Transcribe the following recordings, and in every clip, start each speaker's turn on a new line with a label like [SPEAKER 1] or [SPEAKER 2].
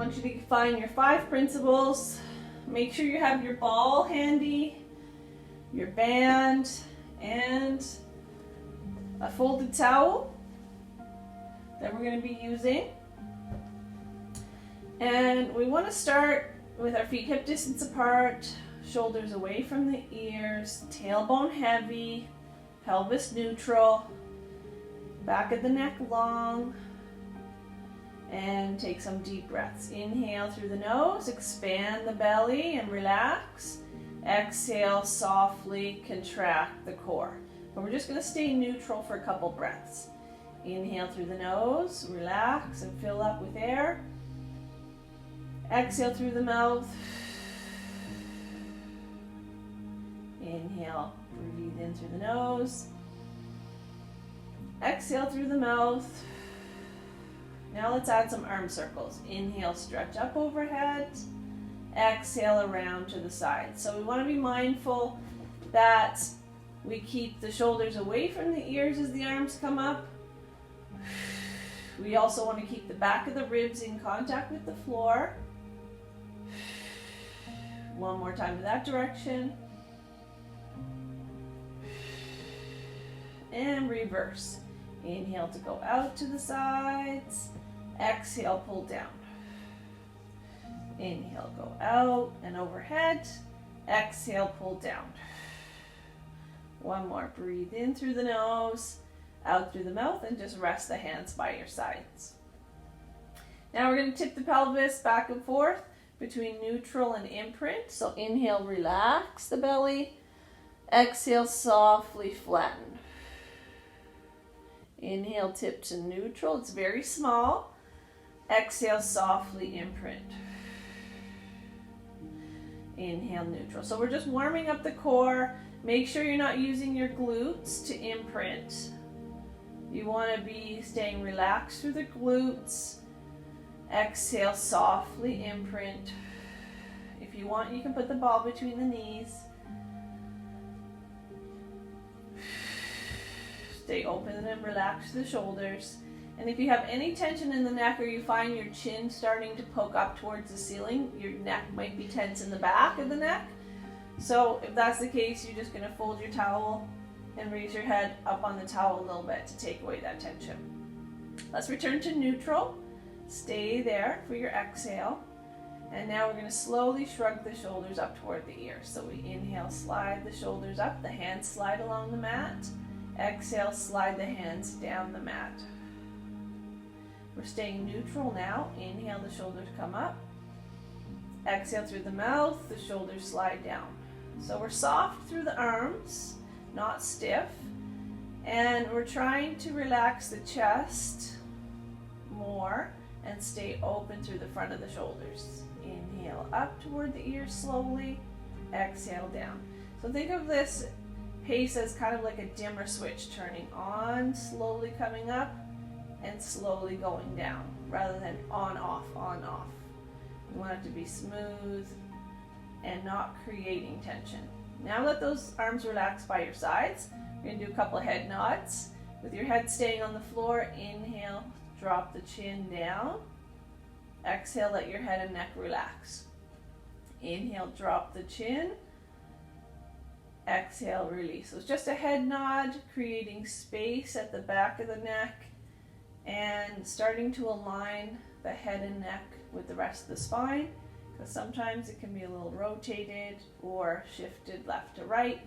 [SPEAKER 1] want you to find your 5 principles. Make sure you have your ball handy, your band, and a folded towel that we're going to be using. And we want to start with our feet hip distance apart, shoulders away from the ears, tailbone heavy, pelvis neutral, back of the neck long, and take some deep breaths. Inhale through the nose, expand the belly and relax. Exhale, softly contract the core. But we're just going to stay neutral for a couple breaths. Inhale through the nose, relax and fill up with air. Exhale through the mouth. Inhale, breathe in through the nose. Exhale through the mouth. Now let's add some arm circles. Inhale, stretch up overhead. Exhale, around to the side. So we want to be mindful that we keep the shoulders away from the ears as the arms come up. We also want to keep the back of the ribs in contact with the floor. One more time in that direction. And reverse. Inhale to go out to the sides. Exhale, pull down. Inhale, go out and overhead. Exhale, pull down. One more. Breathe in through the nose, out through the mouth, and just rest the hands by your sides. Now we're going to tip the pelvis back and forth between neutral and imprint. So inhale, relax the belly. Exhale, softly flatten. Inhale, tip to neutral. It's very small. Exhale, softly imprint. Inhale, neutral. So we're just warming up the core. Make sure you're not using your glutes to imprint. You want to be staying relaxed through the glutes. Exhale, softly imprint. If you want, you can put the ball between the knees. Stay open and relax the shoulders. And if you have any tension in the neck or you find your chin starting to poke up towards the ceiling, your neck might be tense in the back of the neck. So if that's the case, you're just going to fold your towel and raise your head up on the towel a little bit to take away that tension. Let's return to neutral. Stay there for your exhale. And now we're going to slowly shrug the shoulders up toward the ears. So we inhale, slide the shoulders up, the hands slide along the mat. Exhale, slide the hands down the mat. We're staying neutral now. Inhale, the shoulders come up. Exhale through the mouth, the shoulders slide down. So we're soft through the arms, not stiff. And we're trying to relax the chest more and stay open through the front of the shoulders. Inhale up toward the ears slowly. Exhale down. So think of this pace as kind of like a dimmer switch, turning on, slowly coming up, and slowly going down, rather than on, off, on, off. You want it to be smooth and not creating tension. Now let those arms relax by your sides. You're going to do a couple of head nods. With your head staying on the floor, inhale, drop the chin down. Exhale, let your head and neck relax. Inhale, drop the chin. Exhale, release. So it's just a head nod, creating space at the back of the neck and starting to align the head and neck with the rest of the spine, because sometimes it can be a little rotated or shifted left to right.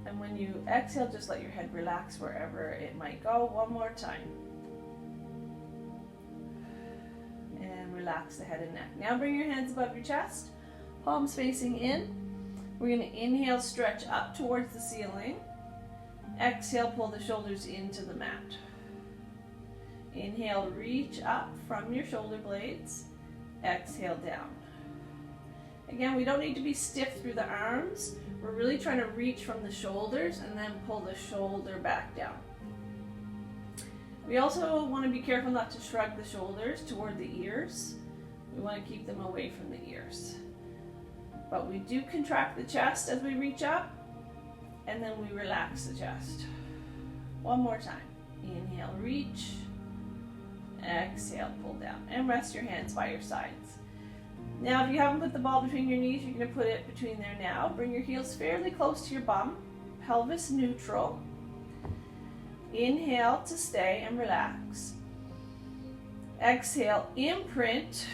[SPEAKER 1] And when you exhale, just let your head relax wherever it might go. One more time. And relax the head and neck. Now bring your hands above your chest, palms facing in. We're going to inhale, stretch up towards the ceiling. Exhale, pull the shoulders into the mat. Inhale, reach up from your shoulder blades. Exhale, down. Again, we don't need to be stiff through the arms. We're really trying to reach from the shoulders and then pull the shoulder back down. We also want to be careful not to shrug the shoulders toward the ears. We want to keep them away from the ears. But we do contract the chest as we reach up, and then we relax the chest. One more time. Inhale, reach. exhale, pull down, and rest your hands by your sides. Now, if you haven't put the ball between your knees, you're going to put it between there now. Bring your heels fairly close to your bum, pelvis neutral. Inhale to stay and relax. Exhale, imprint.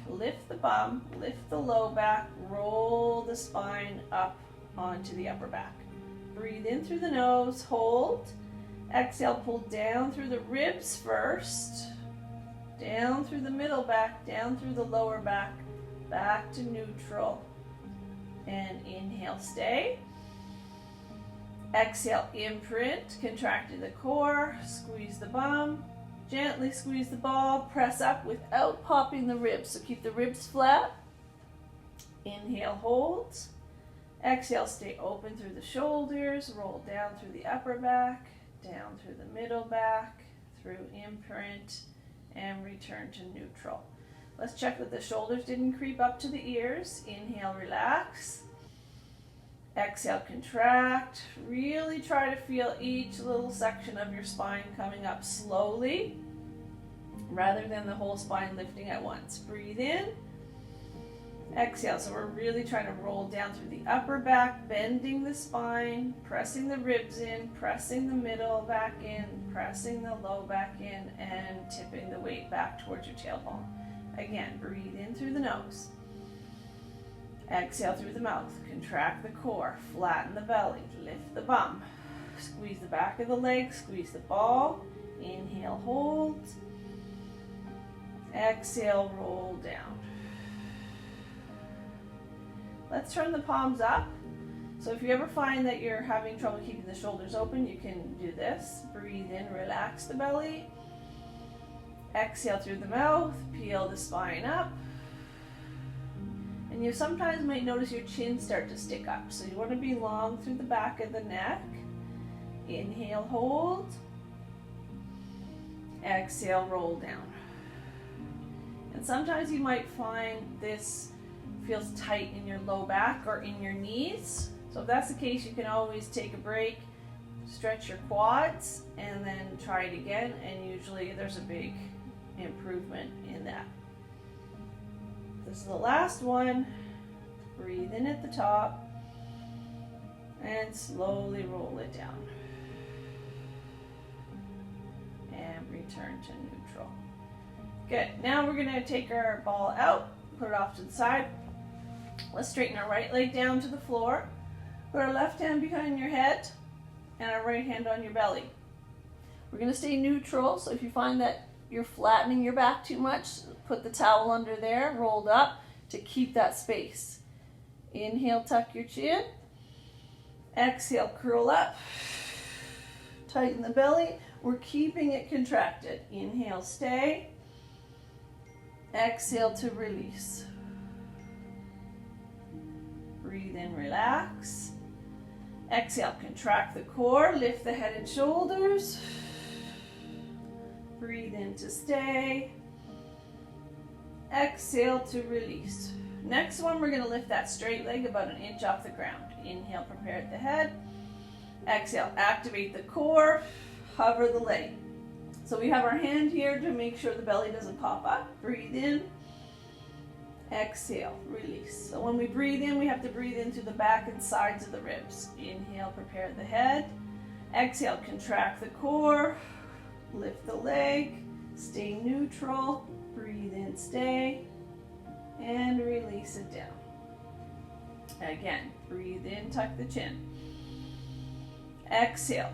[SPEAKER 1] Lift the bum, lift the low back, roll the spine up onto the upper back. Breathe in through the nose, hold. Exhale, pull down through the ribs first, down through the middle back, down through the lower back, back to neutral. And inhale, stay. Exhale, imprint, contracting the core, squeeze the bum. Gently squeeze the ball, press up without popping the ribs. So keep the ribs flat. Inhale, hold. Exhale, stay open through the shoulders, roll down through the upper back, down through the middle back, through imprint, and return to neutral. Let's check that the shoulders didn't creep up to the ears. Inhale, relax. Exhale, contract. Really try to feel each little section of your spine coming up slowly rather than the whole spine lifting at once. Breathe in. Exhale. So we're really trying to roll down through the upper back, bending the spine, pressing the ribs in, pressing the middle back in, pressing the low back in, and tipping the weight back towards your tailbone. Again, breathe in through the nose. Exhale through the mouth, contract the core, flatten the belly, lift the bum, squeeze the back of the leg, squeeze the ball, inhale, hold, exhale, roll down. Let's turn the palms up. So if you ever find that you're having trouble keeping the shoulders open, you can do this. Breathe in, relax the belly, exhale through the mouth, peel the spine up. And you sometimes might notice your chin start to stick up. So you want to be long through the back of the neck. Inhale, hold. Exhale, roll down. And sometimes you might find this feels tight in your low back or in your knees. So if that's the case, you can always take a break, stretch your quads, and then try it again. And usually there's a big improvement in that. This is the last one. Breathe in at the top and slowly roll it down. And return to neutral. Good. Now we're going to take our ball out, put it off to the side. Let's straighten our right leg down to the floor. Put our left hand behind your head and our right hand on your belly. We're going to stay neutral, so if you find that you're flattening your back too much, put the towel under there, rolled up, to keep that space. Inhale, tuck your chin. Exhale, curl up. Tighten the belly. We're keeping it contracted. Inhale, stay. Exhale to release. Breathe in, relax. Exhale, contract the core, lift the head and shoulders. Breathe in to stay. Exhale to release. Next one, we're going to lift that straight leg about an inch off the ground. Inhale, prepare at the head. Exhale, activate the core, hover the leg. So we have our hand here to make sure the belly doesn't pop up. Breathe in. Exhale, release. So when we breathe in, we have to breathe into the back and sides of the ribs. Inhale, prepare the head. Exhale, contract the core, lift the leg, stay neutral, breathe in, stay, and release it down. Again, breathe in, tuck the chin. Exhale,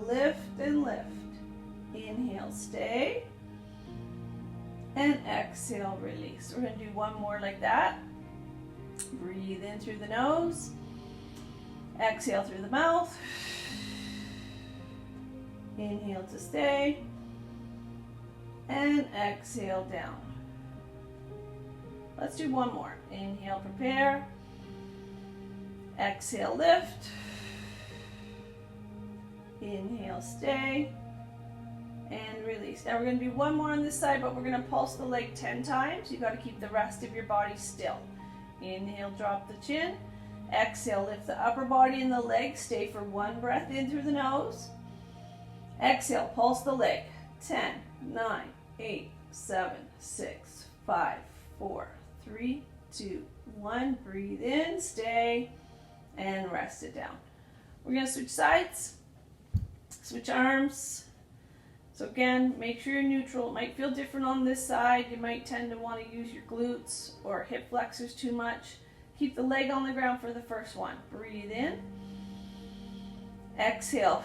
[SPEAKER 1] lift and lift. Inhale, stay. And exhale, release. We're going to do one more like that. Breathe in through the nose. Exhale through the mouth. Inhale to stay. And exhale down. Let's do one more. Inhale, prepare. Exhale, lift. Inhale, stay. And release. Now we're going to do one more on this side, but we're going to pulse the leg 10 times. You've got to keep the rest of your body still. Inhale, drop the chin. Exhale, lift the upper body and the leg. Stay for one breath in through the nose. Exhale, pulse the leg. 10, 9, 8, 7, 6, 5, 4, 3, 2, 1. Breathe in, stay, and rest it down. We're going to switch sides, switch arms. So again, make sure you're neutral. It might feel different on this side. You might tend to want to use your glutes or hip flexors too much. Keep the leg on the ground for the first one. Breathe in. Exhale.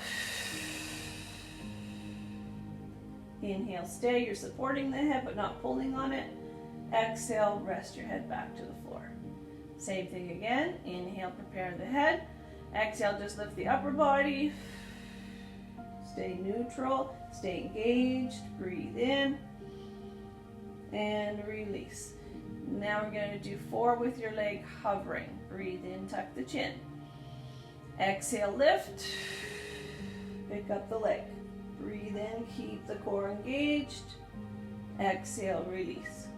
[SPEAKER 1] Inhale, stay. You're supporting the hip but not pulling on it. Exhale, rest your head back to the floor. Same thing again. Inhale, prepare the head. Exhale, just lift the upper body. Stay neutral, stay engaged. Breathe in and release. Now we're going to do 4 with your leg hovering. Breathe in, tuck the chin. Exhale, lift. Pick up the leg. Breathe in, keep the core engaged. Exhale, release.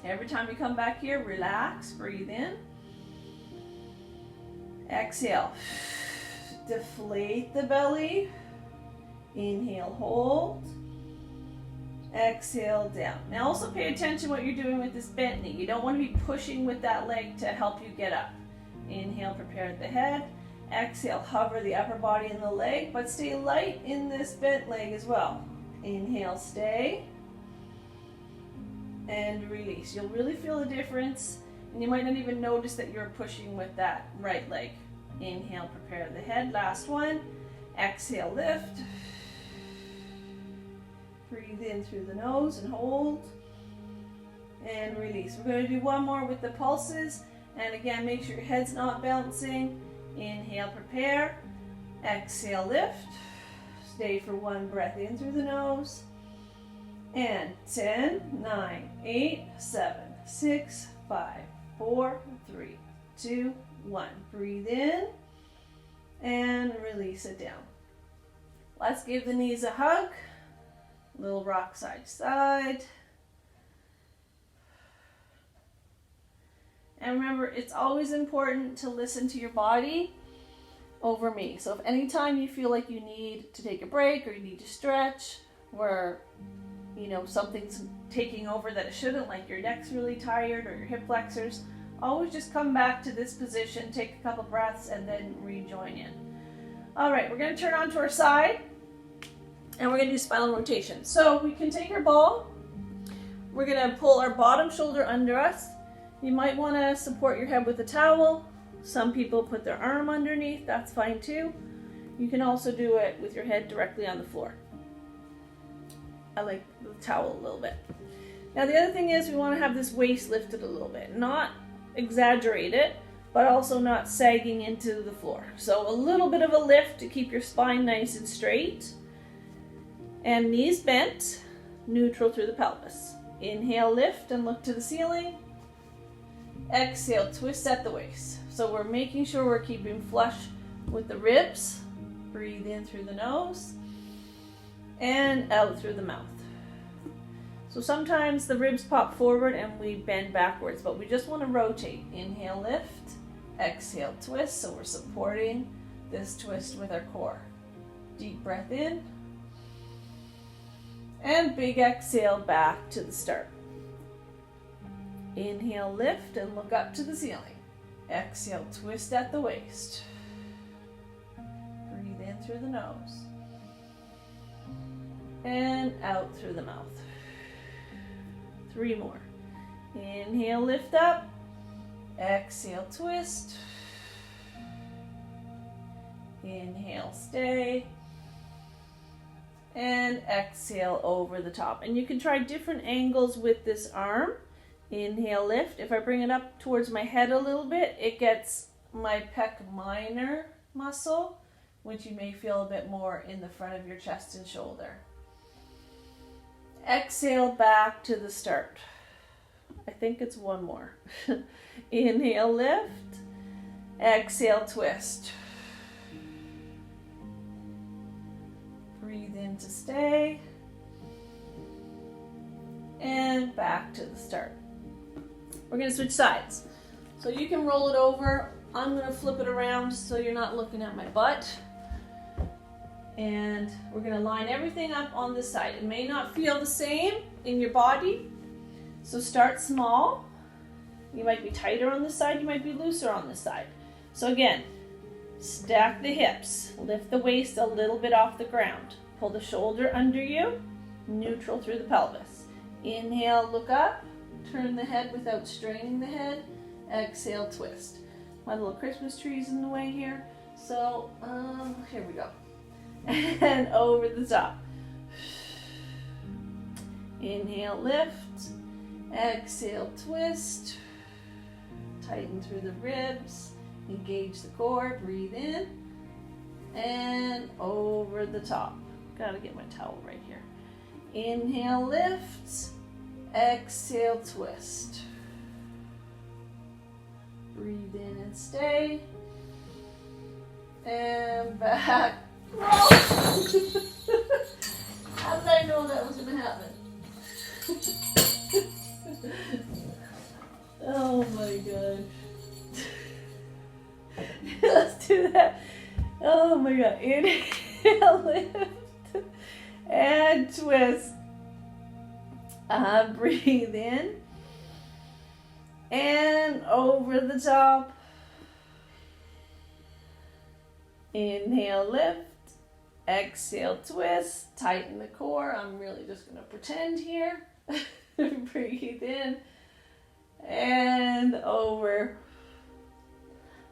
[SPEAKER 1] Every time you come back here, relax, breathe in. Exhale. Deflate the belly. Inhale, hold. Exhale, down. Now also pay attention what you're doing with this bent knee. You don't want to be pushing with that leg to help you get up. Inhale, prepare the head. Exhale, hover the upper body and the leg, but stay light in this bent leg as well. Inhale, stay. And release. You'll really feel a difference, and you might not even notice that you're pushing with that right leg. Inhale, prepare the head. Last one. Exhale, lift. Breathe in through the nose and hold. And release. We're going to do one more with the pulses. And again, make sure your head's not bouncing. Inhale, prepare. Exhale, lift. Stay for one breath in through the nose. And 10, 9, 8, 7, 6, 5, 4, 3, 2, 1. Breathe in and release it down. Let's give the knees a hug. Little rock side to side. And remember, it's always important to listen to your body over me. So if anytime you feel like you need to take a break or you need to stretch, where something's taking over that it shouldn't, like your neck's really tired or your hip flexors, always just come back to this position, take a couple breaths, and then rejoin in. All right, we're going to turn onto our side, and we're going to do spinal rotation. So we can take our ball. We're going to pull our bottom shoulder under us. You might want to support your head with a towel. Some people put their arm underneath. That's fine too. You can also do it with your head directly on the floor. I like the towel a little bit. Now the other thing is we want to have this waist lifted a little bit. Not exaggerate it, but also not sagging into the floor. So a little bit of a lift to keep your spine nice and straight. And knees bent, neutral through the pelvis. Inhale, lift and look to the ceiling. Exhale, twist at the waist. So we're making sure we're keeping flush with the ribs. Breathe in through the nose and out through the mouth. So sometimes the ribs pop forward and we bend backwards, but we just want to rotate. Inhale, lift. Exhale, twist. So we're supporting this twist with our core. Deep breath in. And big exhale back to the start. Inhale, lift and look up to the ceiling. Exhale, twist at the waist. Breathe in through the nose. And out through the mouth. 3 more. Inhale, lift up. Exhale, twist. Inhale, stay. And exhale over the top. And you can try different angles with this arm. Inhale, lift. If I bring it up towards my head a little bit, it gets my pec minor muscle, which you may feel a bit more in the front of your chest and shoulder. Exhale back to the start. I think it's one more. Inhale, lift. Exhale, twist. Breathe in to stay. And back to the start. We're going to switch sides. So you can roll it over. I'm going to flip it around so you're not looking at my butt. And we're gonna line everything up on this side. It may not feel the same in your body, so start small. You might be tighter on this side, you might be looser on this side. So again, stack the hips, lift the waist a little bit off the ground. Pull the shoulder under you, neutral through the pelvis. Inhale, look up, turn the head without straining the head. Exhale, twist. My little Christmas tree's in the way here. So, here we go. And over the top. Inhale, lift. Exhale, twist. Tighten through the ribs. Engage the core. Breathe in. And over the top. Gotta get my towel right here. Inhale, lift. Exhale, twist. Breathe in and stay. And back. How did I know that was going to happen? Oh my god. Let's do that. Oh my god. Inhale, lift, and twist. Breathe in. And over the top. Inhale, lift. Exhale, twist. Tighten the core. I'm really just going to pretend here. Breathe in. And over.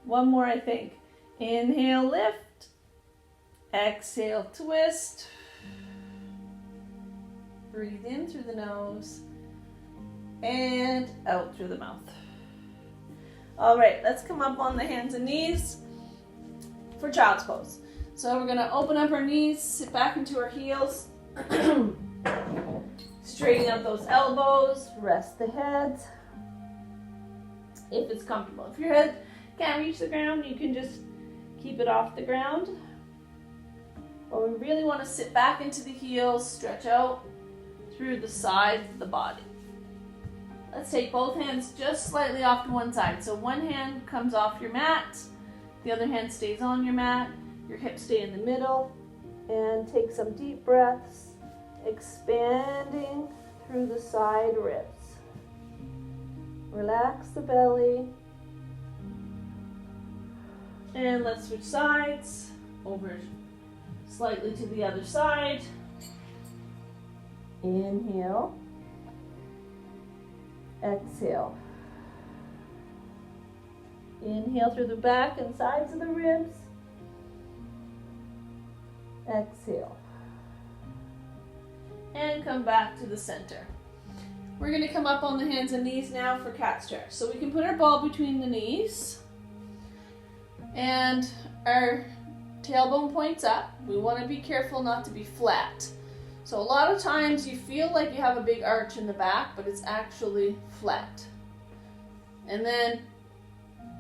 [SPEAKER 1] One more, I think. Inhale, lift. Exhale, twist. Breathe in through the nose. And out through the mouth. All right, let's come up on the hands and knees for child's pose. So we're gonna open up our knees, sit back into our heels, straighten out those elbows, rest the head if it's comfortable. If your head can't reach the ground, you can just keep it off the ground. Or we really want to sit back into the heels, stretch out through the sides of the body. Let's take both hands just slightly off to one side. So one hand comes off your mat, the other hand stays on your mat, your hips stay in the middle, and take some deep breaths, expanding through the side ribs. Relax the belly. And let's switch sides, over slightly to the other side. Inhale. Exhale. Inhale through the back and sides of the ribs. Exhale. And come back to the center. We're going to come up on the hands and knees now for cat stretch. So we can put our ball between the knees. And our tailbone points up. We want to be careful not to be flat. So a lot of times you feel like you have a big arch in the back, but it's actually flat. And then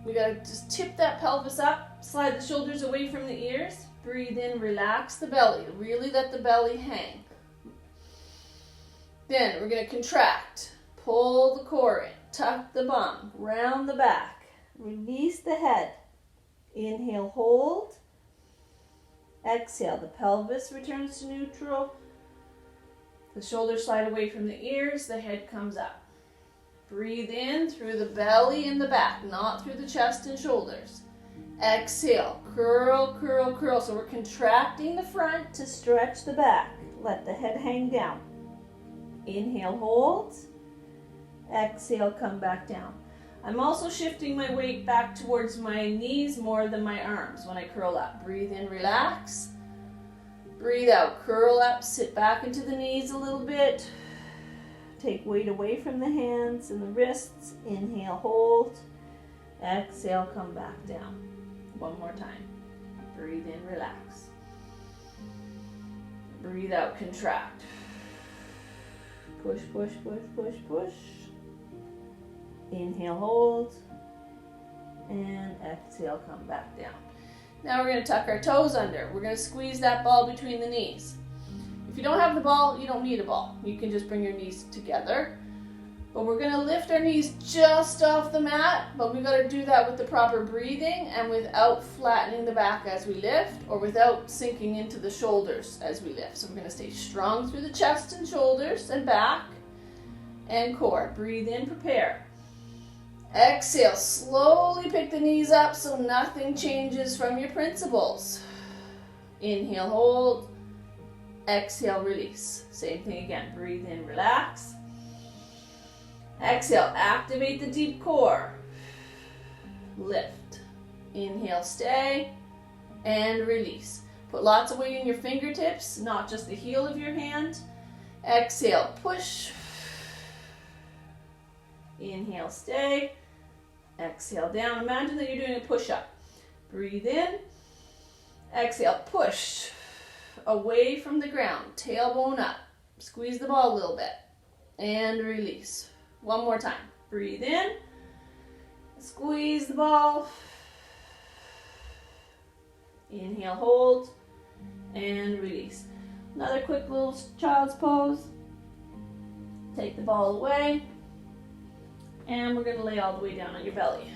[SPEAKER 1] we got to just tip that pelvis up, slide the shoulders away from the ears, breathe in, relax the belly, really let the belly hang. Then we're going to contract, pull the core in, tuck the bum, round the back, release the head. Inhale, hold. Exhale, the pelvis returns to neutral. The shoulders slide away from the ears, the head comes up. Breathe in through the belly and the back, not through the chest and shoulders. Exhale, curl, curl, curl. So we're contracting the front to stretch the back. Let the head hang down. Inhale, hold. Exhale, come back down. I'm also shifting my weight back towards my knees more than my arms when I curl up. Breathe in, relax. Breathe out, curl up, sit back into the knees a little bit. Take weight away from the hands and the wrists. Inhale, hold. Exhale, come back down. One more time. Breathe in, relax. Breathe out, contract. Push, push, push, push, push. Inhale, hold. And exhale, come back down. Now we're going to tuck our toes under. We're going to squeeze that ball between the knees. If you don't have the ball, you don't need a ball. You can just bring your knees together. But we're gonna lift our knees just off the mat, but we gotta do that with the proper breathing and without flattening the back as we lift, or without sinking into the shoulders as we lift. So we're gonna stay strong through the chest and shoulders and back and core. Breathe in, prepare. Exhale, slowly pick the knees up so nothing changes from your principles. Inhale, hold. Exhale, release. Same thing again. Breathe in, relax. Exhale, activate the deep core. Lift. Inhale, stay, and release. Put lots of weight in your fingertips, not just the heel of your hand. Exhale, push. Inhale, stay. Exhale, down. Imagine that you're doing a push-up. Breathe in. Exhale, push. Away from the ground. Tailbone up. Squeeze the ball a little bit. And release. One more time. Breathe in. Squeeze the ball. Inhale, hold. And release. Another quick little child's pose. Take the ball away. And we're going to lay all the way down on your belly.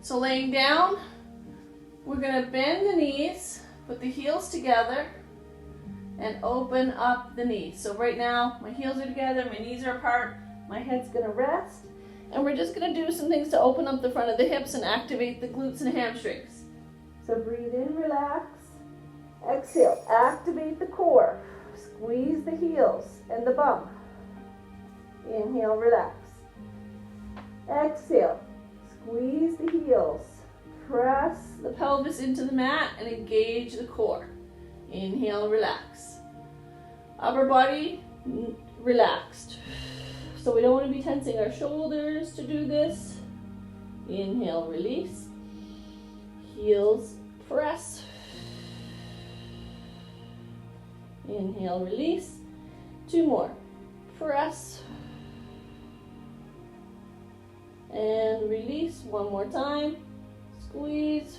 [SPEAKER 1] So laying down, we're going to bend the knees, put the heels together, and open up the knees. So right now, my heels are together, my knees are apart, my head's going to rest, and we're just going to do some things to open up the front of the hips and activate the glutes and hamstrings. So breathe in, relax. Exhale, activate the core. Squeeze the heels and the bum. Inhale, relax. Exhale, squeeze the heels. Press the pelvis into the mat and engage the core. Inhale, relax. Upper body relaxed. So we don't want to be tensing our shoulders to do this. Inhale, release. Heels, press. Inhale, release. Two more. Press. And release. One more time. Squeeze.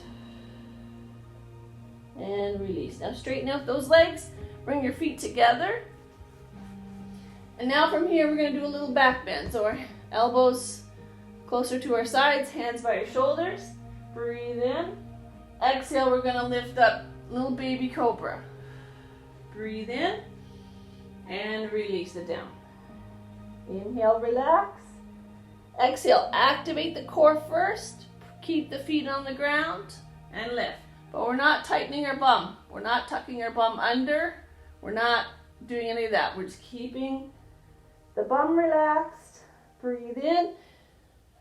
[SPEAKER 1] And release. Now straighten out those legs. Bring your feet together. And now from here, we're going to do a little back bend. So our elbows closer to our sides, hands by your shoulders. Breathe in. Exhale, we're going to lift up little baby cobra. Breathe in and release it down. Inhale, relax. Exhale, activate the core first. Keep the feet on the ground and lift. But we're not tightening our bum. We're not tucking our bum under. We're not doing any of that. We're just keeping the bum relaxed. Breathe in.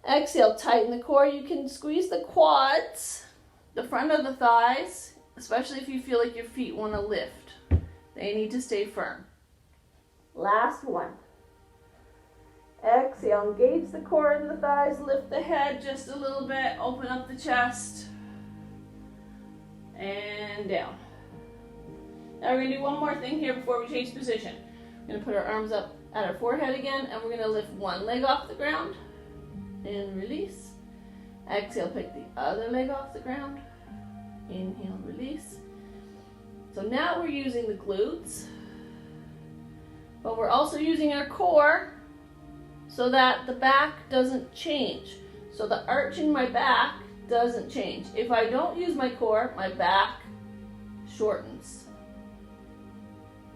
[SPEAKER 1] Exhale, tighten the core. You can squeeze the quads, the front of the thighs, especially if you feel like your feet want to lift. They need to stay firm. Last one. Exhale, engage the core and the thighs, lift the head just a little bit, open up the chest, and down. Now we're going to do one more thing here before we change position. We're going to put our arms up at our forehead again, and we're going to lift one leg off the ground, and release. Exhale, pick the other leg off the ground. Inhale, release. So now we're using the glutes, but we're also using our core so that the back doesn't change. So the arch in my back doesn't change. If I don't use my core, my back shortens.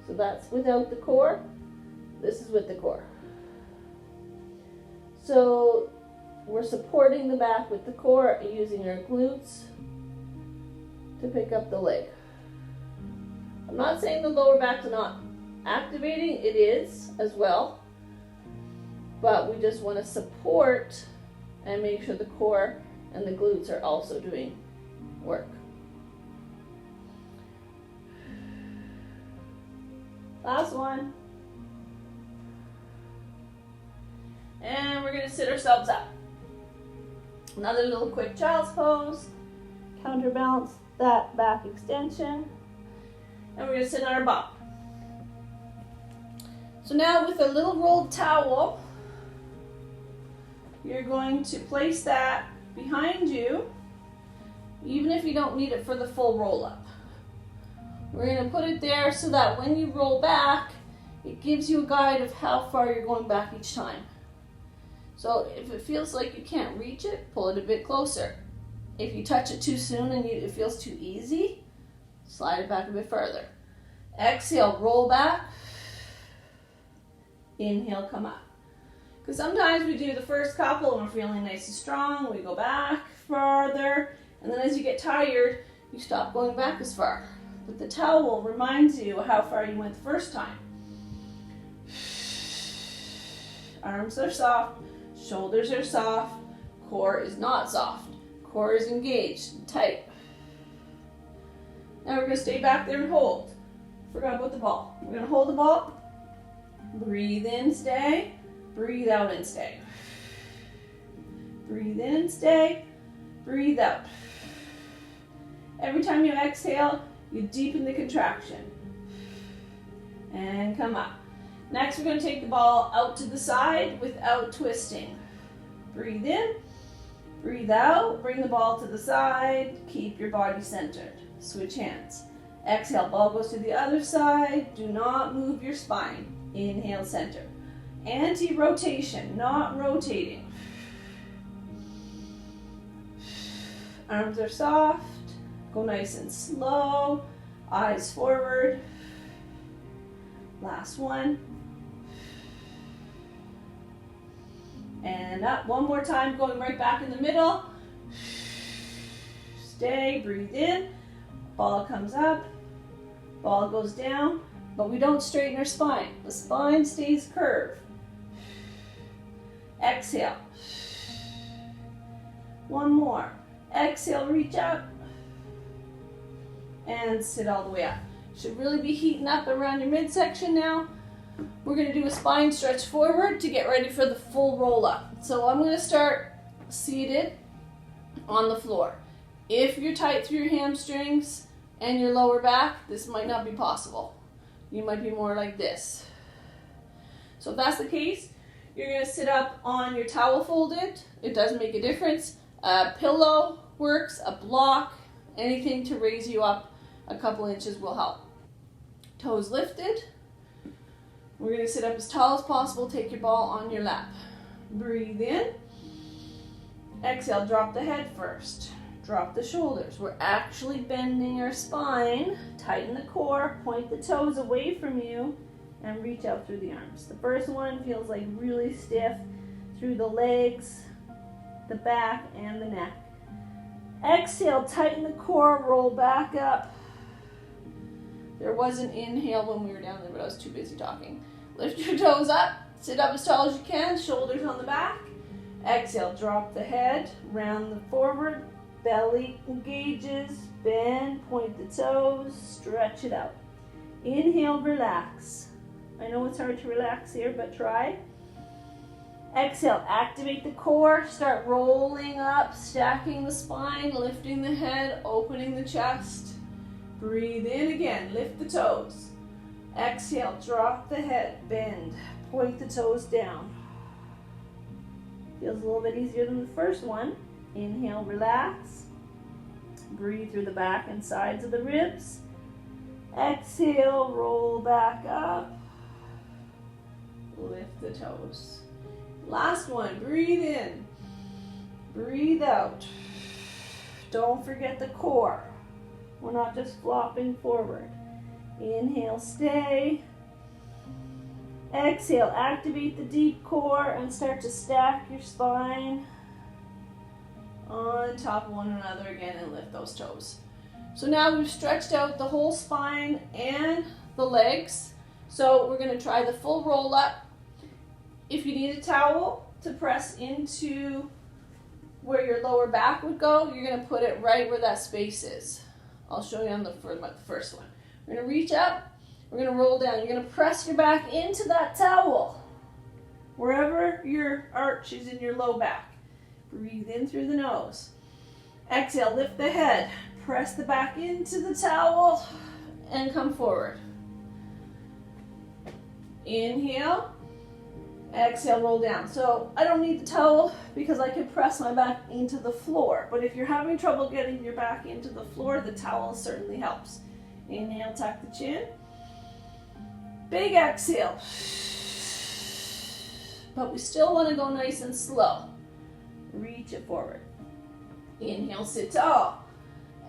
[SPEAKER 1] So that's without the core. This is with the core. So we're supporting the back with the core and using our glutes to pick up the leg. I'm not saying the lower back's not activating, it is as well. But we just want to support and make sure the core and the glutes are also doing work. Last one. And we're going to sit ourselves up. Another little quick child's pose. Counterbalance that back extension. And we're going to sit on our bum. So now with a little rolled towel, you're going to place that behind you, even if you don't need it for the full roll up. We're going to put it there so that when you roll back, it gives you a guide of how far you're going back each time. So if it feels like you can't reach it, pull it a bit closer. If you touch it too soon and it feels too easy, slide it back a bit further. Exhale, roll back. Inhale, come up. Because sometimes we do the first couple and we're feeling nice and strong. We go back farther. And then as you get tired, you stop going back as far. But the towel reminds you how far you went the first time. Arms are soft. Shoulders are soft. Core is not soft. Core is engaged and tight. Now we're going to stay back there and hold. Forgot about the ball. We're going to hold the ball. Breathe in, stay. Breathe out and stay. Breathe in and stay. Breathe out. Every time you exhale, you deepen the contraction. And come up. Next, we're going to take the ball out to the side without twisting. Breathe in. Breathe out. Bring the ball to the side. Keep your body centered. Switch hands. Exhale, ball goes to the other side. Do not move your spine. Inhale, center. Anti-rotation, not rotating. Arms are soft. Go nice and slow. Eyes forward. Last one. And up. One more time, going right back in the middle. Stay, breathe in. Ball comes up. Ball goes down. But we don't straighten our spine. The spine stays curved. Exhale. One more. Exhale, reach up. And sit all the way up. Should really be heating up around your midsection now. We're going to do a spine stretch forward to get ready for the full roll up. So I'm going to start seated on the floor. If you're tight through your hamstrings and your lower back, this might not be possible. You might be more like this. So if that's the case, you're going to sit up on your towel folded. It does make a difference. A pillow works, a block, anything to raise you up a couple inches will help. Toes lifted. We're going to sit up as tall as possible. Take your ball on your lap. Breathe in. Exhale, drop the head first. Drop the shoulders. We're actually bending our spine. Tighten the core. Point the toes away from you and reach out through the arms. The first one feels like really stiff through the legs, the back, and the neck. Exhale, tighten the core, roll back up. There was an inhale when we were down there, but I was too busy talking. Lift your toes up, sit up as tall as you can, shoulders on the back. Exhale, drop the head, round the forward, belly engages, bend, point the toes, stretch it out. Inhale, relax. I know it's hard to relax here, but try. Exhale, activate the core, start rolling up, stacking the spine, lifting the head, opening the chest. Breathe in again, lift the toes. Exhale, drop the head, bend, point the toes down. Feels a little bit easier than the first one. Inhale, relax. Breathe through the back and sides of the ribs. Exhale, roll back up. Lift the toes. Last one, breathe in. Breathe out. Don't forget the core. We're not just flopping forward. Inhale, stay. Exhale, activate the deep core and start to stack your spine on top of one another again and lift those toes. So now we've stretched out the whole spine and the legs. So we're going to try the full roll up. If you need a towel to press into where your lower back would go, you're going to put it right where that space is. I'll show you on the first one. We're going to reach up. We're going to roll down. You're going to press your back into that towel, wherever your arch is in your low back. Breathe in through the nose. Exhale, lift the head. Press the back into the towel and come forward. Inhale. Exhale, roll down. So I don't need the towel because I can press my back into the floor. But if you're having trouble getting your back into the floor, the towel certainly helps. Inhale, tuck the chin. Big exhale. but we still want to go nice and slow. Reach it forward. Inhale, sit tall.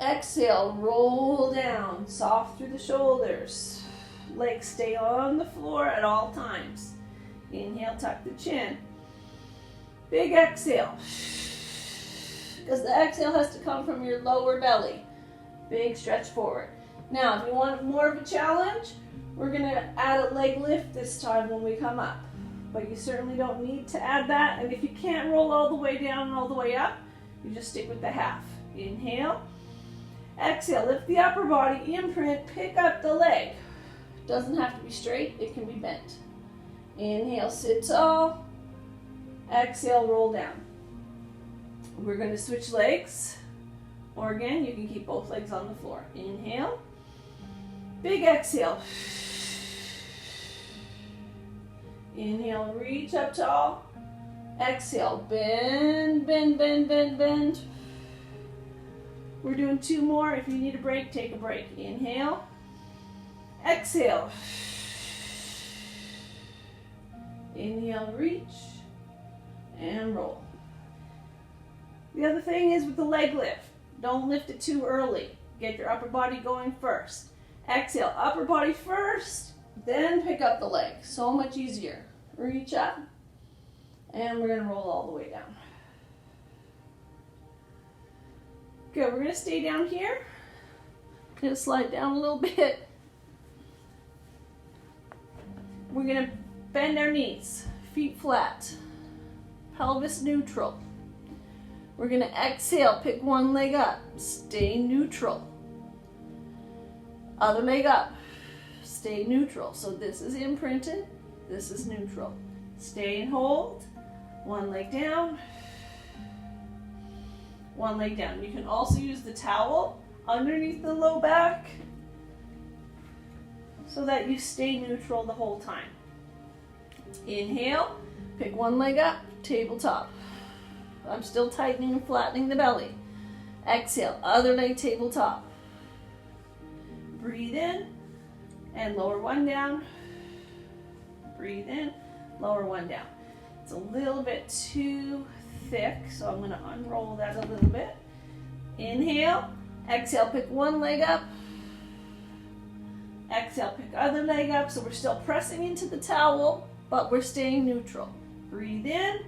[SPEAKER 1] Exhale, roll down, soft through the shoulders. Legs stay on the floor at all times. Inhale, tuck the chin. Big exhale. Because the exhale has to come from your lower belly. Big stretch forward. Now, if you want more of a challenge, we're going to add a leg lift this time when we come up. But you certainly don't need to add that. And if you can't roll all the way down and all the way up, you just stick with the half. Inhale. Exhale, lift the upper body, imprint, pick up the leg. Doesn't have to be straight, it can be bent. Inhale, sit tall. Exhale, roll down. We're going to switch legs. Or again, you can keep both legs on the floor. Inhale. Big exhale. Inhale, reach up tall. Exhale, bend, bend, bend, bend, bend. We're doing 2 more. If you need a break, take a break. Inhale. Exhale. Inhale, reach, and roll. The other thing is with the leg lift, don't lift it too early. Get your upper body going first. Exhale, upper body first, then pick up the leg. So much easier. Reach up, and we're going to roll all the way down. Good, we're going to stay down here. Going to slide down a little bit. We're going to bend our knees, feet flat, pelvis neutral. We're going to exhale, pick one leg up, stay neutral. Other leg up, stay neutral. So this is imprinted, this is neutral. Stay and hold, one leg down, one leg down. You can also use the towel underneath the low back so that you stay neutral the whole time. Inhale, pick one leg up, tabletop. I'm still tightening and flattening the belly. Exhale, other leg tabletop. Breathe in and lower one down. Breathe in, lower one down. It's a little bit too thick, so I'm going to unroll that a little bit. Inhale, exhale, pick one leg up. Exhale, pick other leg up. So we're still pressing into the towel, but we're staying neutral. Breathe in,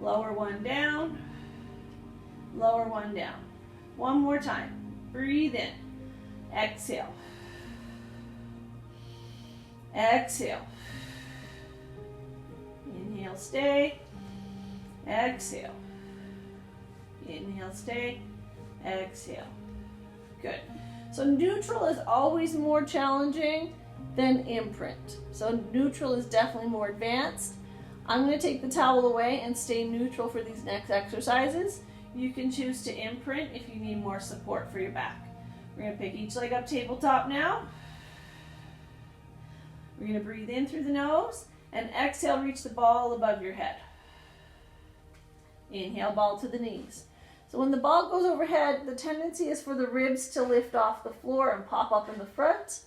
[SPEAKER 1] lower one down, lower one down. One more time. Breathe in, exhale, exhale. Inhale, stay, exhale. Inhale, stay, exhale. Good. So neutral is always more challenging than imprint. So neutral is definitely more advanced. I'm going to take the towel away and stay neutral for these next exercises. You can choose to imprint if you need more support for your back. We're going to pick each leg up tabletop now. We're going to breathe in through the nose and exhale, reach the ball above your head. Inhale, ball to the knees. So when the ball goes overhead, the tendency is for the ribs to lift off the floor and pop up in the front.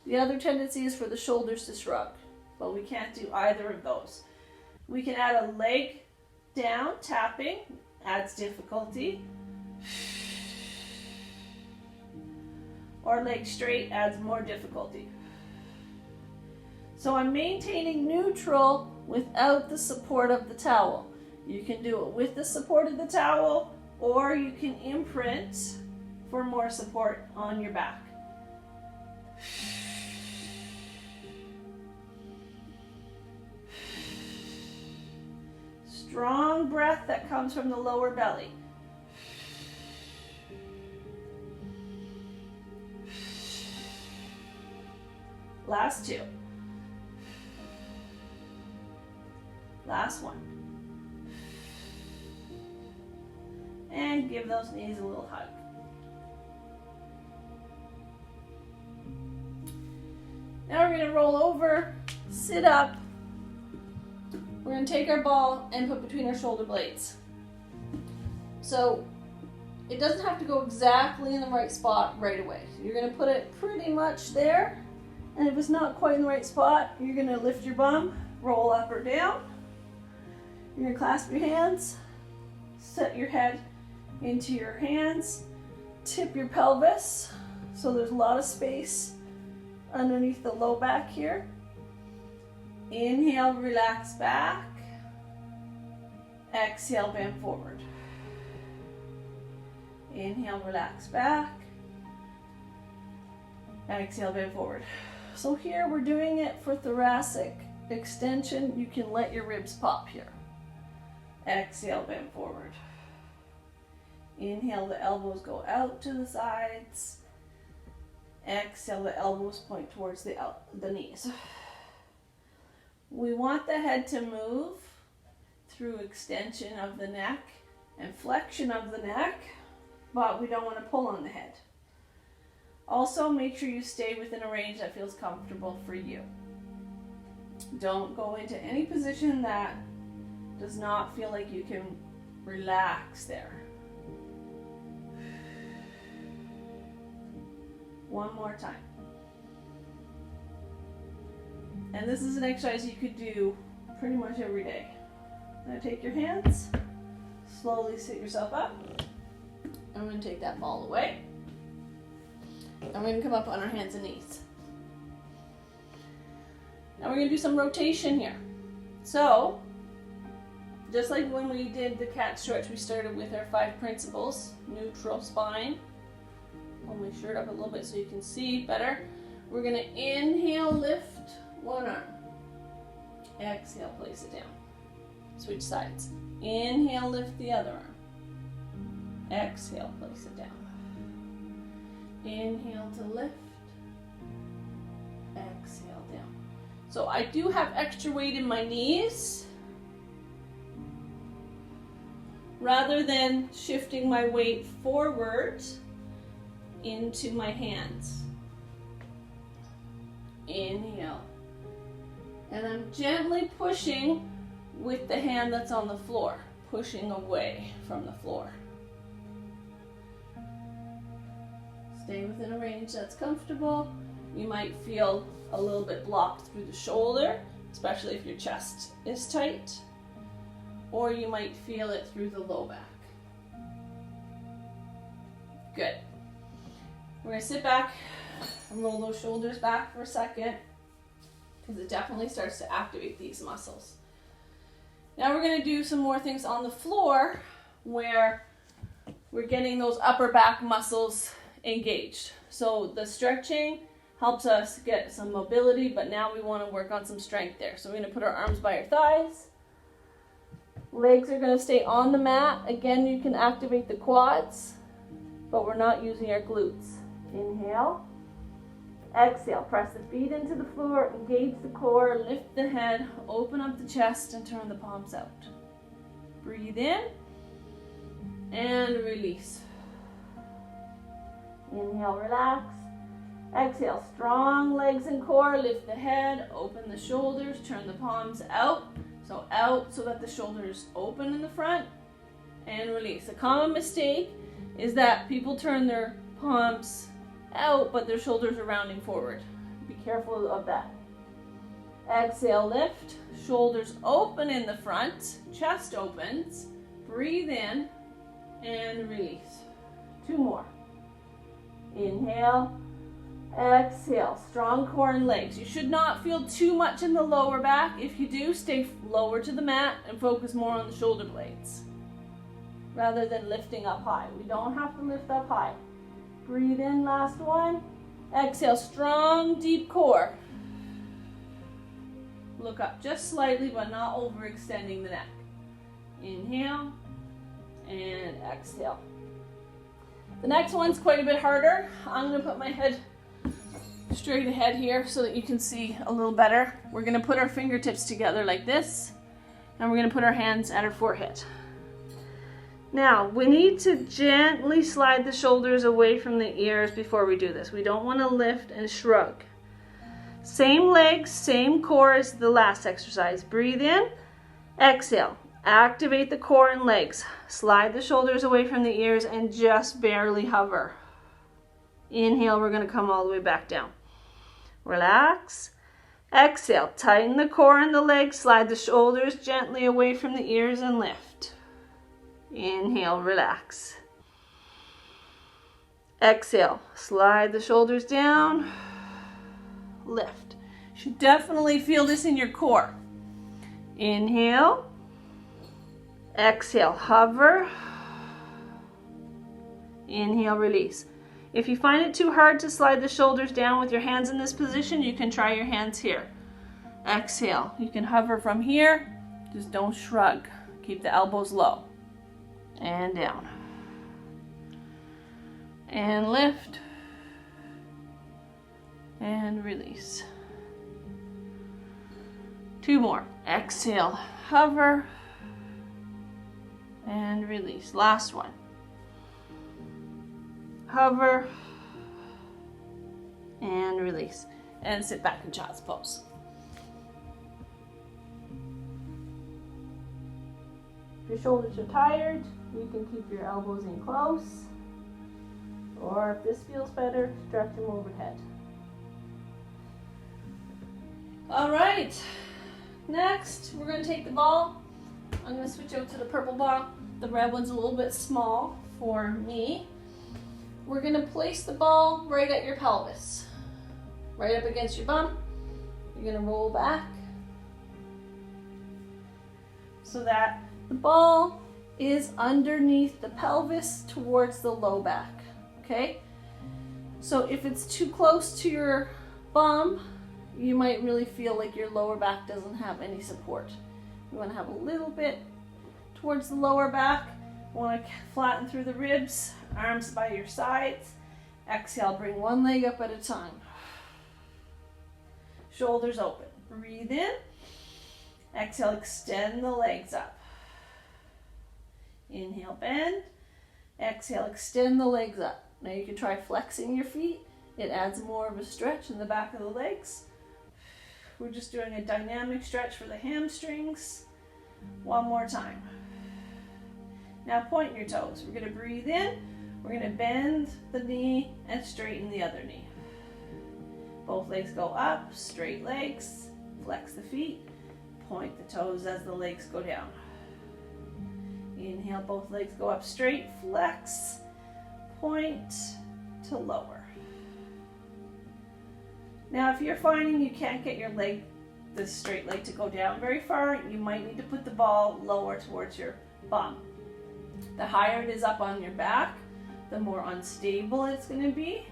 [SPEAKER 1] The other tendency is for the shoulders to shrug, but we can't do either of those. We can add a leg down, tapping, adds difficulty. Or leg straight adds more difficulty. So I'm maintaining neutral without the support of the towel. You can do it with the support of the towel, or you can imprint for more support on your back. Strong breath that comes from the lower belly. Last two. Last one. And give those knees a little hug. Now we're going to roll over, sit up. We're going to take our ball and put between our shoulder blades. So it doesn't have to go exactly in the right spot right away. You're going to put it pretty much there. And if it's not quite in the right spot, you're going to lift your bum, roll up or down. You're gonna clasp your hands, set your head into your hands, tip your pelvis, so there's a lot of space underneath the low back here. Inhale, relax back. Exhale, bend forward. Inhale, relax back. Exhale, bend forward. So here we're doing it for thoracic extension. You can let your ribs pop here. Exhale, bend forward. Inhale, the elbows go out to the sides. Exhale, the elbows point towards the knees. We want the head to move through extension of the neck and flexion of the neck, but we don't want to pull on the head. Also, make sure you stay within a range that feels comfortable for you. Don't go into any position that does not feel like you can relax there. One more time. And this is an exercise you could do pretty much every day. Now take your hands, slowly sit yourself up. I'm going to take that ball away. And we're going to come up on our hands and knees. Now we're going to do some rotation here. So, just like when we did the cat stretch, we started with our 5 principles. Neutral spine. Pull my shirt up a little bit so you can see better. We're going to inhale, lift one arm. Exhale, place it down. Switch sides. Inhale, lift the other arm. Exhale, place it down. Inhale to lift. Exhale down. So I do have extra weight in my knees. Rather than shifting my weight forward into my hands. Inhale. And I'm gently pushing with the hand that's on the floor, pushing away from the floor. Stay within a range that's comfortable. You might feel a little bit blocked through the shoulder, especially if your chest is tight, or you might feel it through the low back. Good. We're going to sit back and roll those shoulders back for a second, because it definitely starts to activate these muscles. Now we're going to do some more things on the floor where we're getting those upper back muscles engaged. So the stretching helps us get some mobility, but now we want to work on some strength there. So we're going to put our arms by our thighs. Legs are going to stay on the mat. Again, you can activate the quads, but we're not using our glutes. Inhale. Exhale, press the feet into the floor, engage the core, lift the head, open up the chest, and turn the palms out. Breathe in and release. Inhale, relax. Exhale, strong legs and core, lift the head, open the shoulders, turn the palms out. So out so that the shoulders open in the front, and release. A common mistake is that people turn their palms out, but their shoulders are rounding forward. Be careful of that. Exhale, lift. Shoulders open in the front. Chest opens. Breathe in and release. 2 more. Inhale. Exhale. Strong core and legs. You should not feel too much in the lower back. If you do, stay lower to the mat and focus more on the shoulder blades rather than lifting up high. We don't have to lift up high. Breathe in, last one. Exhale, strong, deep core. Look up just slightly, but not overextending the neck. Inhale and exhale. The next one's quite a bit harder. I'm going to put my head straight ahead here so that you can see a little better. We're going to put our fingertips together like this, and we're going to put our hands at our forehead. Now, we need to gently slide the shoulders away from the ears before we do this. We don't want to lift and shrug. Same legs, same core as the last exercise. Breathe in, exhale. Activate the core and legs. Slide the shoulders away from the ears and just barely hover. Inhale, we're going to come all the way back down. Relax. Exhale, tighten the core in the legs, slide the shoulders gently away from the ears and lift. Inhale, relax. Exhale, slide the shoulders down, lift. You should definitely feel this in your core. Inhale, exhale, hover. Inhale, release. If you find it too hard to slide the shoulders down with your hands in this position, you can try your hands here. Exhale. You can hover from here. Just don't shrug. Keep the elbows low. And down. And lift. And release. 2 more. Exhale. Hover. And release. Last one. Hover and release, and sit back in child's pose. If your shoulders are tired, you can keep your elbows in close, or if this feels better, stretch them overhead. All right, next we're going to take the ball. I'm going to switch out to the purple ball. The red one's a little bit small for me. We're going to place the ball right at your pelvis, right up against your bum. You're going to roll back so that the ball is underneath the pelvis towards the low back, okay? So if it's too close to your bum, you might really feel like your lower back doesn't have any support. You want to have a little bit towards the lower back. You want to flatten through the ribs, arms by your sides. Exhale, bring one leg up at a time. Shoulders open. Breathe in. Exhale, extend the legs up. Inhale, bend. Exhale, extend the legs up. Now you can try flexing your feet. It adds more of a stretch in the back of the legs. We're just doing a dynamic stretch for the hamstrings. One more time. Now point your toes. We're going to breathe in. We're going to bend the knee and straighten the other knee. Both legs go up, straight legs. Flex the feet. Point the toes as the legs go down. Inhale, both legs go up straight. Flex. Point to lower. Now if you're finding you can't get your leg, the straight leg, to go down very far, you might need to put the ball lower towards your bum. The higher it is up on your back, the more unstable it's going to be.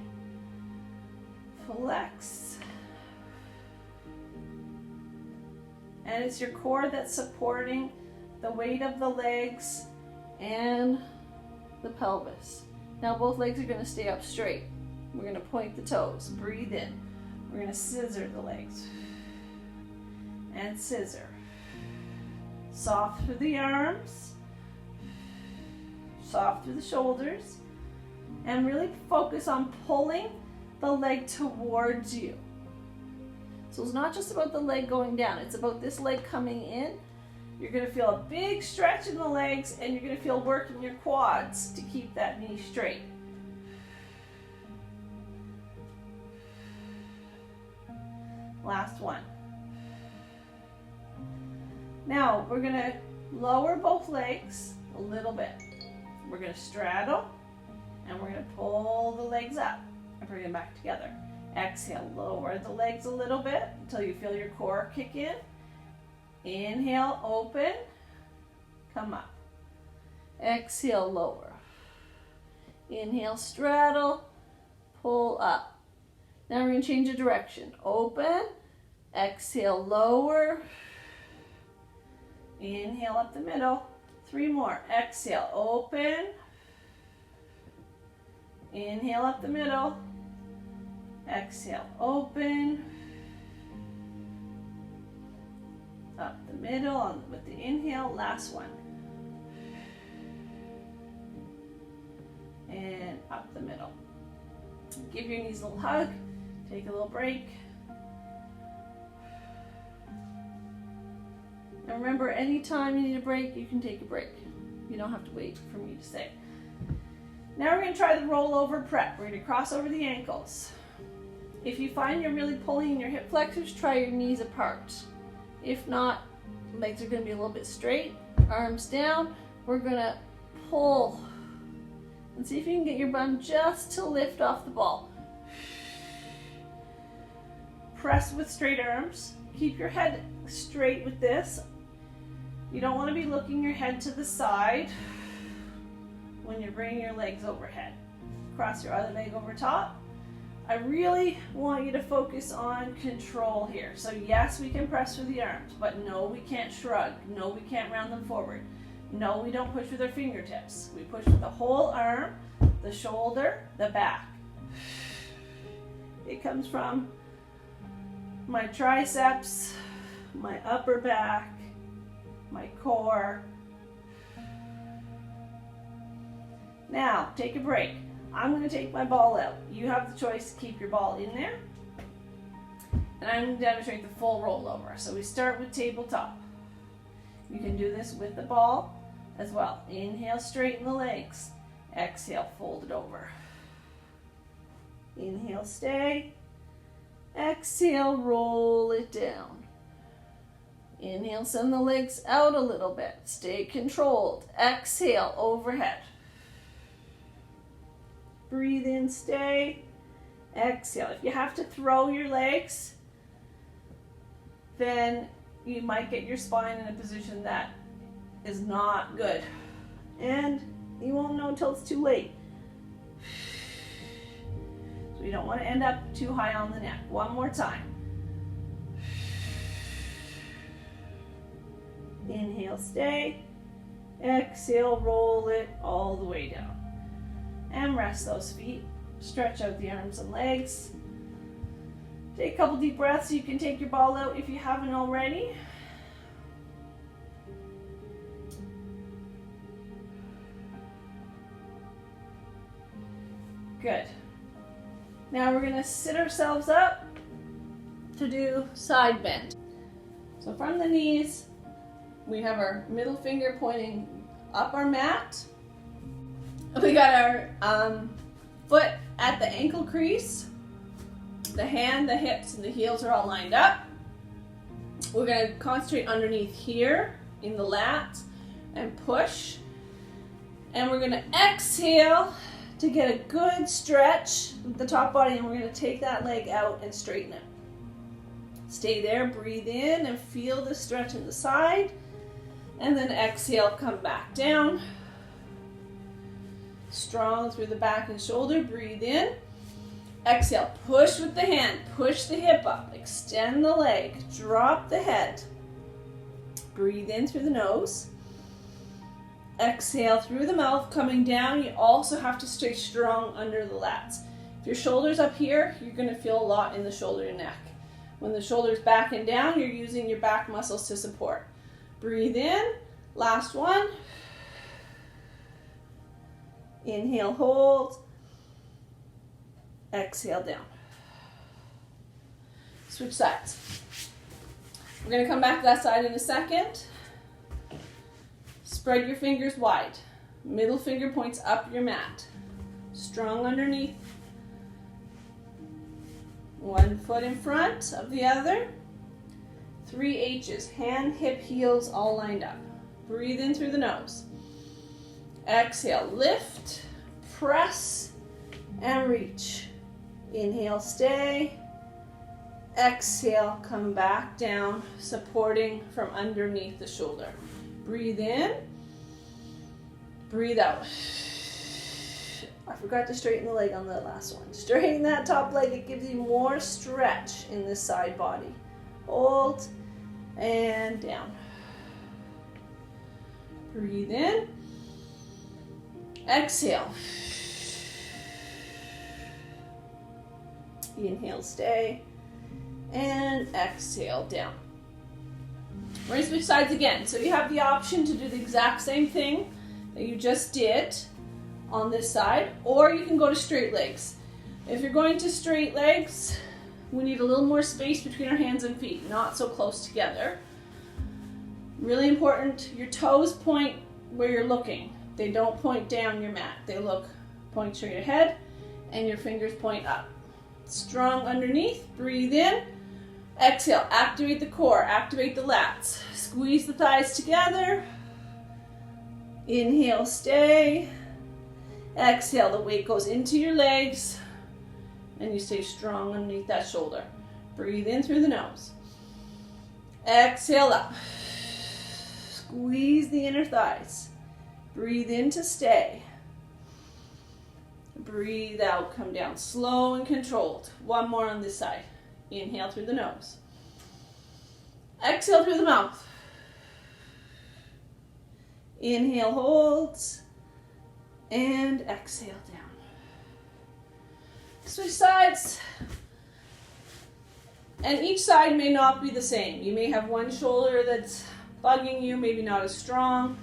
[SPEAKER 1] Flex. And it's your core that's supporting the weight of the legs and the pelvis. Now both legs are going to stay up straight. We're going to point the toes. Breathe in. We're going to scissor the legs. And scissor. Soft through the arms. Soft through the shoulders. And really focus on pulling the leg towards you. So it's not just about the leg going down. It's about this leg coming in. You're going to feel a big stretch in the legs, and you're going to feel work in your quads to keep that knee straight. Last one. Now we're going to lower both legs a little bit. We're going to straddle, and we're going to pull the legs up and bring them back together. Exhale, lower the legs a little bit until you feel your core kick in. Inhale, open, come up. Exhale, lower. Inhale, straddle, pull up. Now we're going to change the direction. Open, exhale, lower. Inhale up the middle. 3 more. Exhale, open. Inhale up the middle. Exhale, open. Up the middle with the inhale. Last one. And up the middle. Give your knees a little hug. Take a little break. And remember, anytime you need a break, you can take a break. You don't have to wait for me to say. Now we're going to try the rollover prep. We're going to cross over the ankles. If you find you're really pulling in your hip flexors, try your knees apart. If not, legs are going to be a little bit straight, arms down. We're going to pull and see if you can get your bum just to lift off the ball. Press with straight arms. Keep your head straight with this. You don't want to be looking your head to the side when you're bringing your legs overhead. Cross your other leg over top. I really want you to focus on control here. So yes, we can press with the arms, but no, we can't shrug. No, we can't round them forward. No, we don't push with our fingertips. We push with the whole arm, the shoulder, the back. It comes from my triceps, my upper back, my core. Now, take a break. I'm going to take my ball out. You have the choice to keep your ball in there. And I'm going to demonstrate the full rollover. So we start with tabletop. You can do this with the ball as well. Inhale, straighten the legs. Exhale, fold it over. Inhale, stay. Exhale, roll it down. Inhale, send the legs out a little bit. Stay controlled. Exhale, overhead. Breathe in, stay. Exhale. If you have to throw your legs, then you might get your spine in a position that is not good. And you won't know until it's too late. So you don't want to end up too high on the neck. One more time. Inhale, stay. Exhale, roll it all the way down. And rest those feet. Stretch out the arms and legs. Take a couple deep breaths. You can take your ball out if you haven't already. Good. Now we're going to sit ourselves up to do side bend. So from the knees, we have our middle finger pointing up our mat. We got our foot at the ankle crease. The hand, the hips, and the heels are all lined up. We're going to concentrate underneath here in the lats and push. And we're going to exhale to get a good stretch with the top body, and we're going to take that leg out and straighten it. Stay there, breathe in and feel the stretch in the side. And then exhale, come back down. Strong through the back and shoulder, breathe in. Exhale, push with the hand, push the hip up, extend the leg, drop the head. Breathe in through the nose. Exhale through the mouth, coming down. You also have to stay strong under the lats. If your shoulder's up here, you're going to feel a lot in the shoulder and neck. When the shoulder's back and down, you're using your back muscles to support. Breathe in, last one. Inhale, hold. Exhale, down. Switch sides. We're going to come back to that side in a second. Spread your fingers wide. Middle finger points up your mat. Strong underneath. One foot in front of the other. 3 H's. Hand, hip, heels all lined up. Breathe in through the nose. Exhale, lift, press, and reach. Inhale, stay. Exhale, come back down, supporting from underneath the shoulder. Breathe in, breathe out. I forgot to straighten the leg on the last one. Straighten that top leg, it gives you more stretch in this side body. Hold, and down. Breathe in. Exhale. Inhale, stay. And exhale, down. We're going to switch sides again. So you have the option to do the exact same thing that you just did on this side, or you can go to straight legs. If you're going to straight legs, we need a little more space between our hands and feet, not so close together. Really important, your toes point where you're looking. They don't point down your mat. They point straight ahead, and your fingers point up. Strong underneath. Breathe in. Exhale. Activate the core. Activate the lats. Squeeze the thighs together. Inhale, stay. Exhale, the weight goes into your legs and you stay strong underneath that shoulder. Breathe in through the nose. Exhale up. Squeeze the inner thighs. Breathe in to stay. Breathe out, come down slow and controlled. One more on this side. Inhale through the nose. Exhale through the mouth. Inhale, holds, and exhale down. Switch sides. And each side may not be the same. You may have one shoulder that's bugging you, maybe not as strong,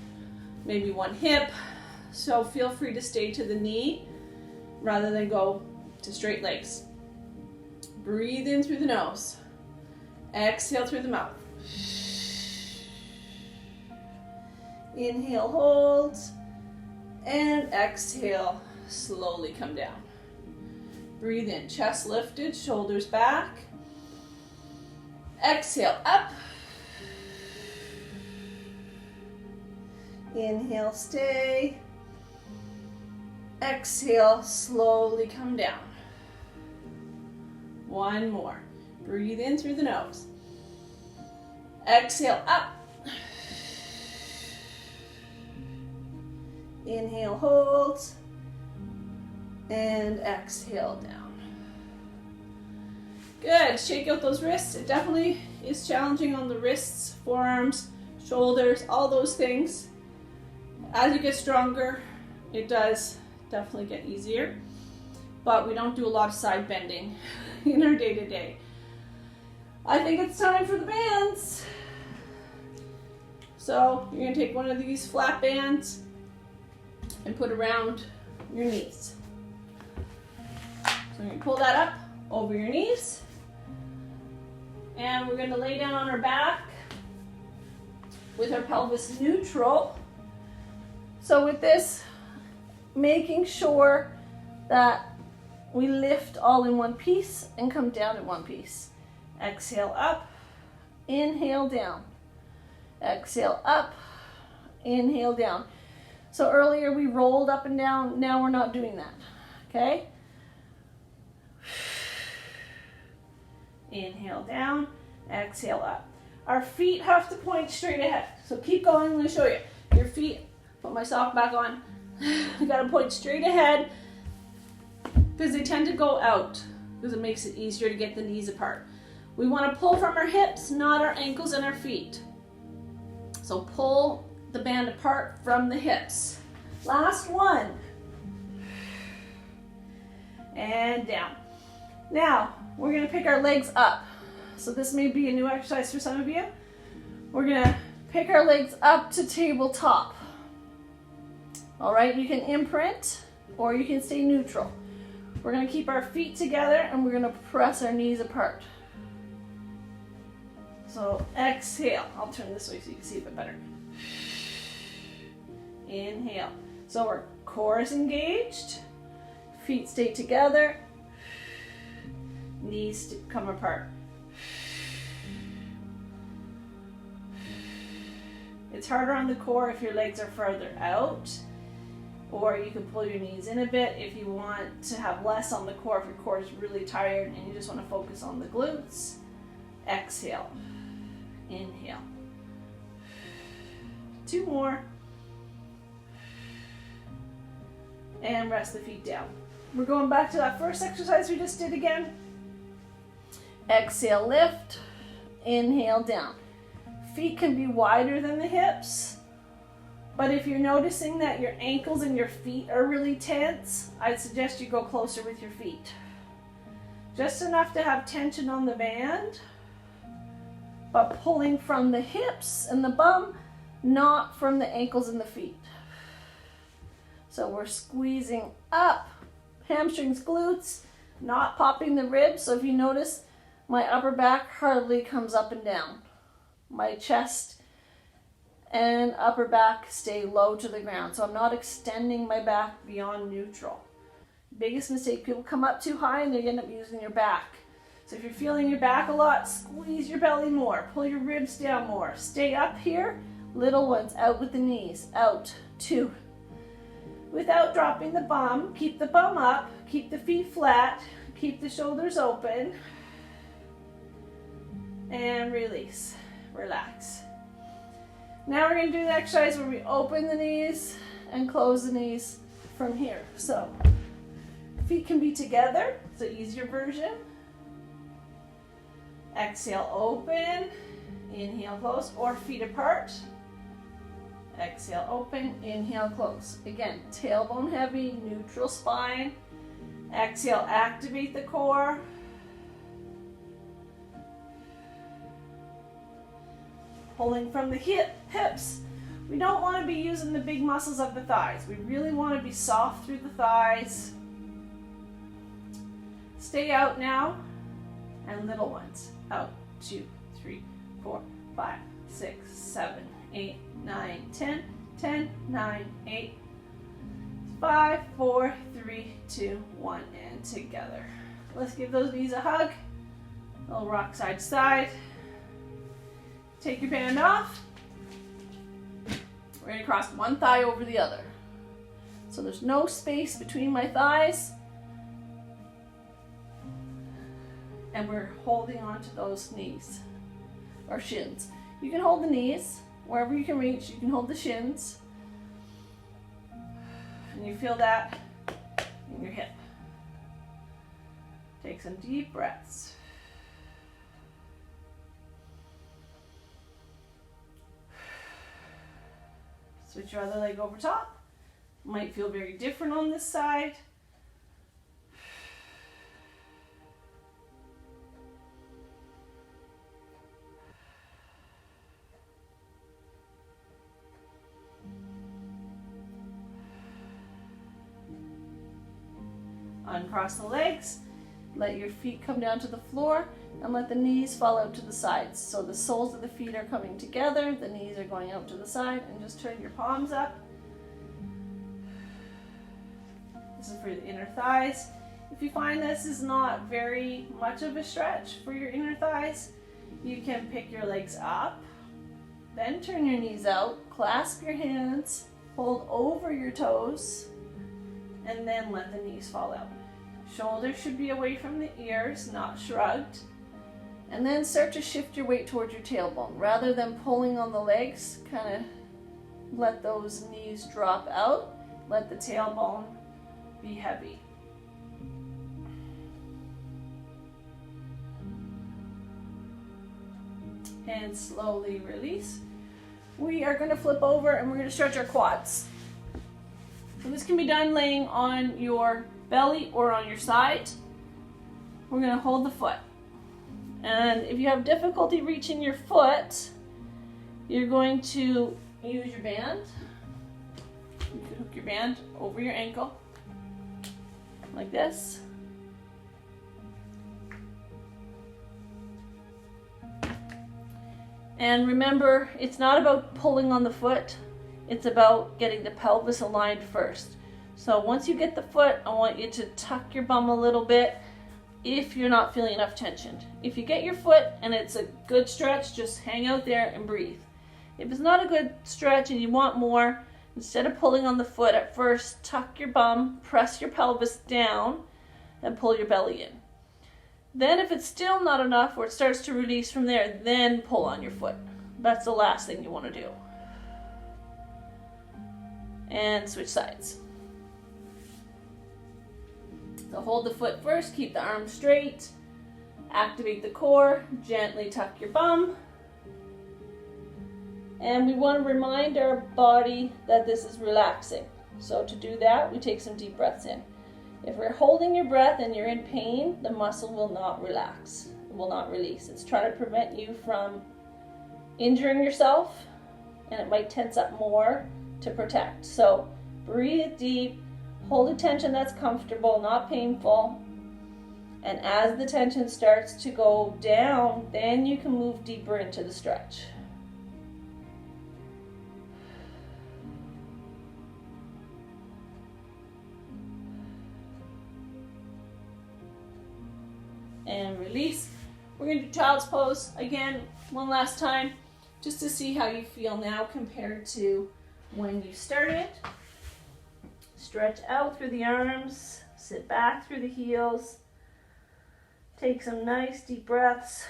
[SPEAKER 1] maybe one hip. So feel free to stay to the knee rather than go to straight legs. Breathe in through the nose. Exhale through the mouth. Inhale, hold, and exhale, slowly come down. Breathe in, chest lifted, shoulders back. Exhale, up. Inhale, stay. Exhale, slowly come down. One more. Breathe in through the nose. Exhale, up. Inhale, hold, and exhale down. Good, shake out those wrists. It definitely is challenging on the wrists, forearms, shoulders, all those things. As you get stronger, it does definitely get easier, but we don't do a lot of side bending in our day-to-day. I think it's time for the bands. So you're gonna take one of these flat bands and put around your knees. So you're gonna pull that up over your knees. And we're gonna lay down on our back with our pelvis neutral. So with this, making sure that we lift all in one piece and come down in one piece. Exhale up, inhale down. Exhale up, inhale down. So earlier we rolled up and down, now we're not doing that, okay? Inhale down, exhale up. Our feet have to point straight ahead. So keep going, I'm gonna show you. Your feet, put my sock back on. You gotta point straight ahead because they tend to go out because it makes it easier to get the knees apart. We wanna pull from our hips, not our ankles and our feet. So pull the band apart from the hips. Last one. And down. Now, we're gonna pick our legs up. So this may be a new exercise for some of you. We're gonna pick our legs up to tabletop. All right, you can imprint or you can stay neutral. We're gonna keep our feet together and we're gonna press our knees apart. So exhale. I'll turn this way so you can see a bit better. Inhale. So our core is engaged. Feet stay together. Knees come apart. It's harder on the core if your legs are further out, or you can pull your knees in a bit if you want to have less on the core, if your core is really tired and you just want to focus on the glutes. Exhale. Inhale. Two more. And rest the feet down. We're going back to that first exercise we just did again. Exhale, lift. Inhale, down. Feet can be wider than the hips, but if you're noticing that your ankles and your feet are really tense, I'd suggest you go closer with your feet. Just enough to have tension on the band, but pulling from the hips and the bum, not from the ankles and the feet. So we're squeezing up, hamstrings, glutes, not popping the ribs. So if you notice, my upper back hardly comes up and down. My chest and upper back stay low to the ground. So I'm not extending my back beyond neutral. Biggest mistake, people come up too high and they end up using your back. So if you're feeling your back a lot, squeeze your belly more, pull your ribs down more. Stay up here, little ones, out with the knees, out, 2. Without dropping the bum, keep the bum up, keep the feet flat, keep the shoulders open, and release, relax. Now we're going to do the exercise where we open the knees and close the knees from here. So feet can be together, it's an easier version. Exhale, open, inhale, close, or feet apart. Exhale, open, inhale, close. Again, tailbone heavy, neutral spine. Exhale, activate the core. Pulling from the hips. We don't want to be using the big muscles of the thighs. We really want to be soft through the thighs. Stay out now. And little ones. Out. 2, 3, 4, 5, 6, 7, 8, 9, 10. 10, 9, 8, 5, 4, 3, 2, 1, and together. Let's give those knees a hug. A little rock side to side. Take your band off. We're going to cross one thigh over the other. So there's no space between my thighs. And we're holding on to those knees or shins. You can hold the knees wherever you can reach. You can hold the shins. And you feel that in your hip. Take some deep breaths. Switch your other leg over top. Might feel very different on this side. Uncross the legs, let your feet come down to the floor, and let the knees fall out to the sides. So the soles of the feet are coming together, the knees are going out to the side, and just turn your palms up. This is for the inner thighs. If you find this is not very much of a stretch for your inner thighs, you can pick your legs up, then turn your knees out, clasp your hands, hold over your toes, and then let the knees fall out. Shoulders should be away from the ears, not shrugged. And then start to shift your weight towards your tailbone. Rather than pulling on the legs, kind of let those knees drop out. Let the tailbone be heavy. And slowly release. We are going to flip over and we're going to stretch our quads. So this can be done laying on your belly or on your side. We're going to hold the foot. And if you have difficulty reaching your foot, you're going to use your band. You can hook your band over your ankle, like this. And remember, it's not about pulling on the foot, it's about getting the pelvis aligned first. So once you get the foot, I want you to tuck your bum a little bit if you're not feeling enough tension. If you get your foot and it's a good stretch, just hang out there and breathe. If it's not a good stretch and you want more, instead of pulling on the foot at first, tuck your bum, press your pelvis down, and pull your belly in. Then if it's still not enough or it starts to release from there, then pull on your foot. That's the last thing you want to do. And switch sides. So hold the foot first, keep the arms straight, activate the core, gently tuck your bum. And we want to remind our body that this is relaxing. So to do that, we take some deep breaths in. If we're holding your breath and you're in pain, the muscle will not relax, it will not release. It's trying to prevent you from injuring yourself, and it might tense up more to protect. So breathe deep, hold a tension that's comfortable, not painful. And as the tension starts to go down, then you can move deeper into the stretch. and release. We're going to do child's pose again one last time, just to see how you feel now compared to when you started. Stretch out through the arms, sit back through the heels, take some nice deep breaths.